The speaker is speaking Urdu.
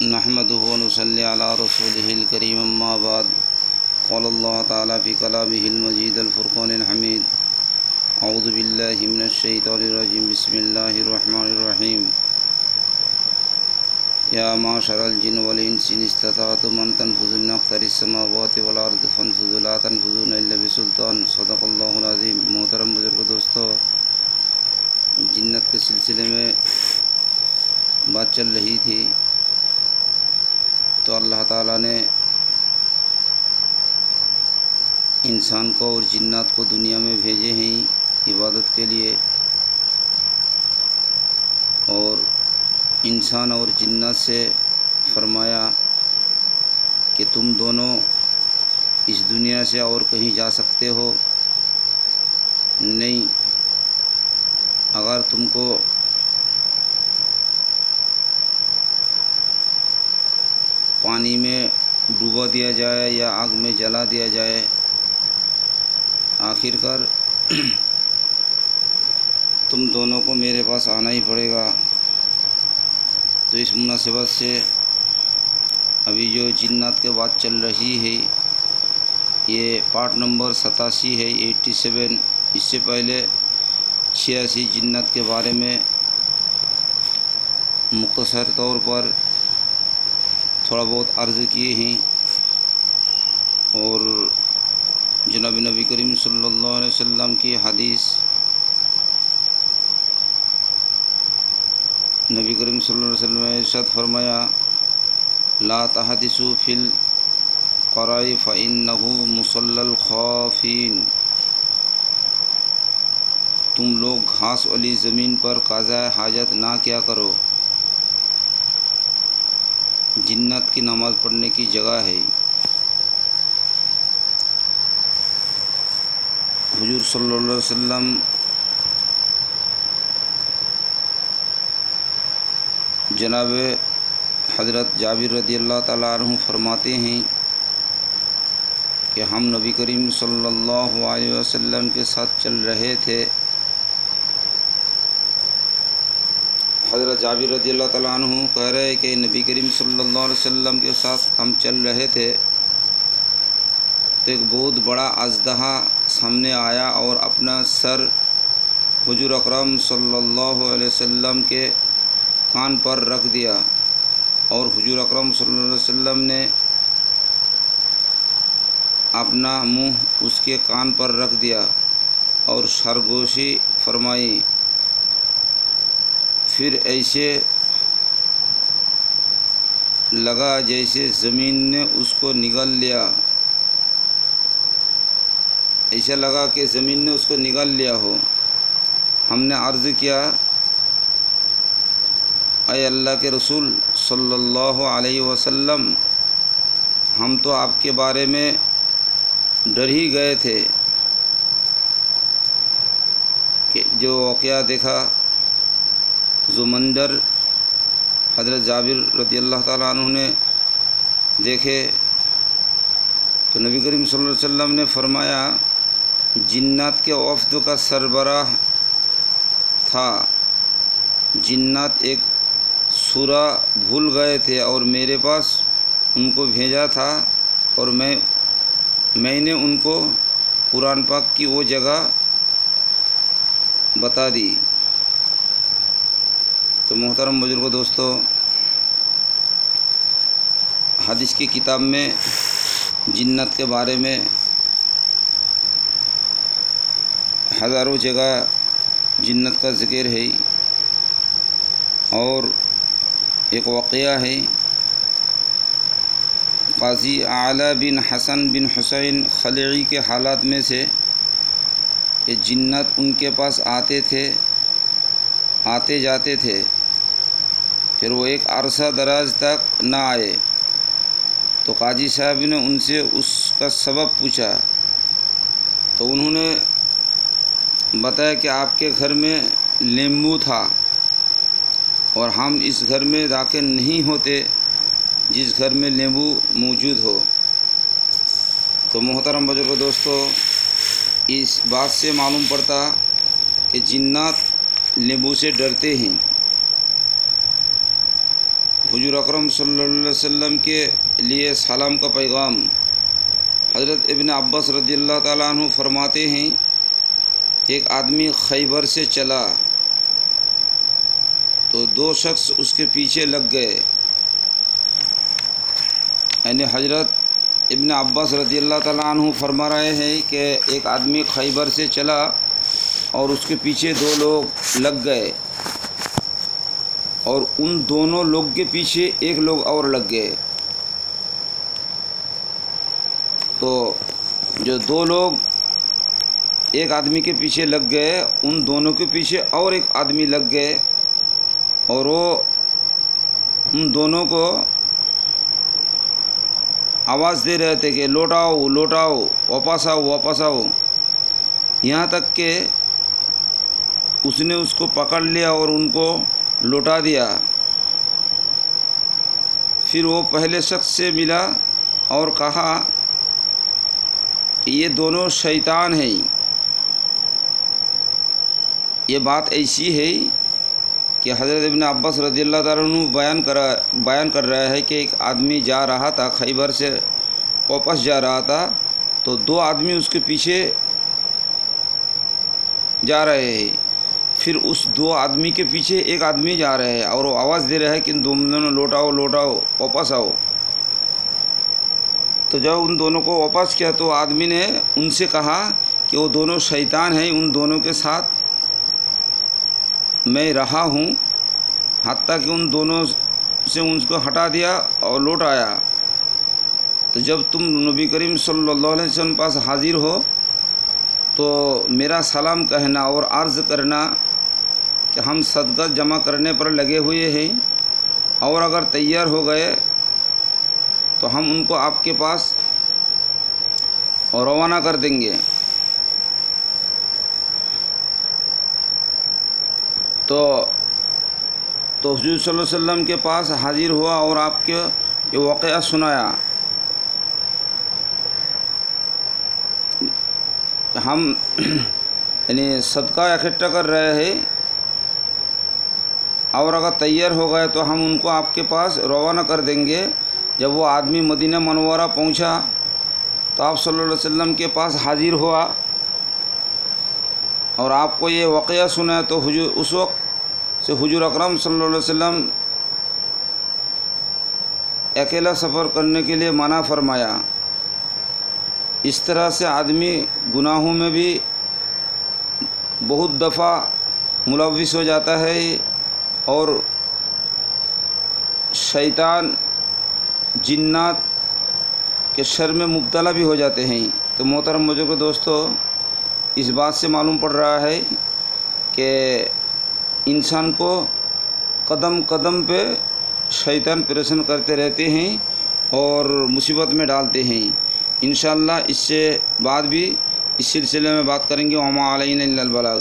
نحمده ونصلي على رسوله الكريم اما بعد قال الله تعالى في كلامه المجيد الفرقان الحميد اعوذ بالله من الشيطان الرجيم بسم الله الرحمن الرحيم يا معشر الجن والانس ان استطعتم ان تنفذوا من اقطار السماوات والارض فانفذوا لا تنفذون الا بسلطان صدق اللہ العظیم۔ محترم بزرگ دوستو، جنت کے سلسلے میں بات چل رہی تھی تو اللہ تعالیٰ نے انسان کو اور جنات کو دنیا میں بھیجے ہیں عبادت کے لیے، اور انسان اور جنات سے فرمایا کہ تم دونوں اس دنیا سے اور کہیں جا سکتے ہو نہیں، اگر تم کو پانی میں ڈوبا دیا جائے یا آگ میں جلا دیا جائے، آخر کار تم دونوں کو میرے پاس آنا ہی پڑے گا۔ تو اس مناسبت سے ابھی جو جنات کے بات چل رہی ہے یہ پارٹ نمبر 87 ہے، 87۔ اس سے پہلے 86 جنات کے بارے میں مختصر طور پر تھوڑا بہت عرض کیے ہیں، اور جناب نبی کریم صلی اللہ علیہ وسلم کی حدیث، نبی کریم صلی اللہ علیہ وسلم نے ارشاد فرمایا لا تحدثوا فی القراء فإنہ مصلی الخافین، تم لوگ گھاس والی زمین پر قضاء حاجت نہ کیا کرو، جنات کی نماز پڑھنے کی جگہ ہے۔ حضور صلی اللہ علیہ وسلم جناب حضرت جابر رضی اللہ تعالیٰ عنہ فرماتے ہیں کہ ہم نبی کریم صلی اللہ علیہ وسلم کے ساتھ چل رہے تھے۔ حضرت جابر رضی اللہ تعالیٰ عنہ کہہ رہے ہیں کہ نبی کریم صلی اللہ علیہ وسلم کے ساتھ ہم چل رہے تھے تو ایک بہت بڑا اژدہا سامنے آیا اور اپنا سر حضور اکرم صلی اللہ علیہ وسلم کے کان پر رکھ دیا، اور حضور اکرم صلی اللہ علیہ وسلم نے اپنا منہ اس کے کان پر رکھ دیا اور سرگوشی فرمائی، پھر ایسے لگا جیسے زمین نے اس کو نگل لیا، ایسا لگا کہ زمین نے اس کو نگل لیا ہو۔ ہم نے عرض کیا اے اللہ کے رسول صلی اللہ علیہ وسلم، ہم تو آپ کے بارے میں ڈر ہی گئے تھے کہ جو واقعہ دیکھا، جو منظر حضرت جابر رضی اللہ تعالیٰ عنہ نے دیکھے، تو نبی کریم صلی اللہ علیہ وسلم نے فرمایا جنات کے وفد کا سربراہ تھا، جنات ایک سورہ بھول گئے تھے اور میرے پاس ان کو بھیجا تھا، اور میں نے ان کو قرآن پاک کی وہ جگہ بتا دی۔ تو محترم بزرگوں دوستو، حدیث کی کتاب میں جنت کے بارے میں ہزاروں جگہ جنت کا ذکر ہے، اور ایک واقعہ ہے قاضی اعلیٰ بن حسن بن حسین خلعی کے حالات میں سے کہ جنات ان کے پاس آتے تھے، آتے جاتے تھے، پھر وہ ایک عرصہ دراز تک نہ آئے، تو قاضی صاحب نے ان سے اس کا سبب پوچھا، تو انہوں نے بتایا کہ آپ کے گھر میں لیمبو تھا اور ہم اس گھر میں داخل نہیں ہوتے جس گھر میں لیمبو موجود ہو۔ تو محترم بزرگوں دوستو، اس بات سے معلوم پڑتا کہ جنات لیمبو سے ڈرتے ہیں۔ حضور اکرم صلی اللہ علیہ وسلم کے لیے سلام کا پیغام۔ حضرت ابن عباس رضی اللہ تعالیٰ عنہ فرماتے ہیں ایک آدمی خیبر سے چلا تو 2 شخص اس کے پیچھے لگ گئے، یعنی حضرت ابن عباس رضی اللہ تعالیٰ عنہ فرما رہے ہیں کہ ایک آدمی خیبر سے چلا اور اس کے پیچھے 2 لوگ لگ گئے، اور ان دونوں لوگ کے پیچھے 1 لوگ اور لگ گئے۔ تو جو 2 لوگ ایک آدمی کے پیچھے لگ گئے، ان دونوں کے پیچھے اور ایک آدمی لگ گئے، اور وہ ان دونوں کو آواز دے رہے تھے کہ لوٹاؤ لوٹاؤ، واپس آؤ واپس آؤ، یہاں تک کہ اس نے اس کو پکڑ لیا اور ان کو لوٹا دیا۔ پھر وہ پہلے شخص سے ملا اور کہا کہ یہ دونوں شیطان ہیں۔ یہ بات ایسی ہے کہ حضرت ابن عباس رضی اللہ تعالیٰ عنہ بیان کر رہا ہے کہ ایک آدمی جا رہا تھا، خیبر سے واپس جا رہا تھا، تو 2 آدمی اس کے پیچھے جا رہے ہیں، پھر اس 2 آدمی کے پیچھے 1 آدمی جا رہے ہیں، اور وہ آواز دے رہا ہے کہ ان دونوں لوٹاؤ لوٹاؤ، واپس آؤ۔ تو جب ان دونوں کو واپس کیا تو آدمی نے ان سے کہا کہ وہ دونوں شیطان ہیں، ان دونوں کے ساتھ میں رہا ہوں، حتیٰ کہ ان دونوں سے ان کو ہٹا دیا اور لوٹ آیا۔ تو جب تم نبی کریم صلی اللہ علیہ وسلم پاس حاضر ہو تو میرا سلام کہنا اور عرض کرنا کہ ہم صدقہ جمع کرنے پر لگے ہوئے ہیں، اور اگر تیار ہو گئے تو ہم ان کو آپ کے پاس روانہ کر دیں گے۔ تو حضور صلی اللہ علیہ وسلم کے پاس حاضر ہوا اور آپ کے یہ واقعہ سنایا۔ ہم یعنی صدقہ اکٹھا کر رہے ہیں، اور اگر تیار ہو گئے تو ہم ان کو آپ کے پاس روانہ کر دیں گے۔ جب وہ آدمی مدینہ منورہ پہنچا تو آپ صلی اللہ علیہ وسلم کے پاس حاضر ہوا اور آپ کو یہ واقعہ سنا، تو اس وقت سے حضور اکرم صلی اللہ علیہ وسلم اکیلا سفر کرنے کے لیے منع فرمایا۔ اس طرح سے آدمی گناہوں میں بھی بہت دفعہ ملوث ہو جاتا ہے اور شیطان جنات کے شر میں مبتلا بھی ہو جاتے ہیں۔ تو محترم بزرگوں دوستو، اس بات سے معلوم پڑ رہا ہے کہ انسان کو قدم قدم پہ شیطان پریشان کرتے رہتے ہیں اور مصیبت میں ڈالتے ہیں۔ انشاءاللہ اس سے بعد بھی اس سلسلے میں بات کریں گے۔ وما علینا الا البلاغ۔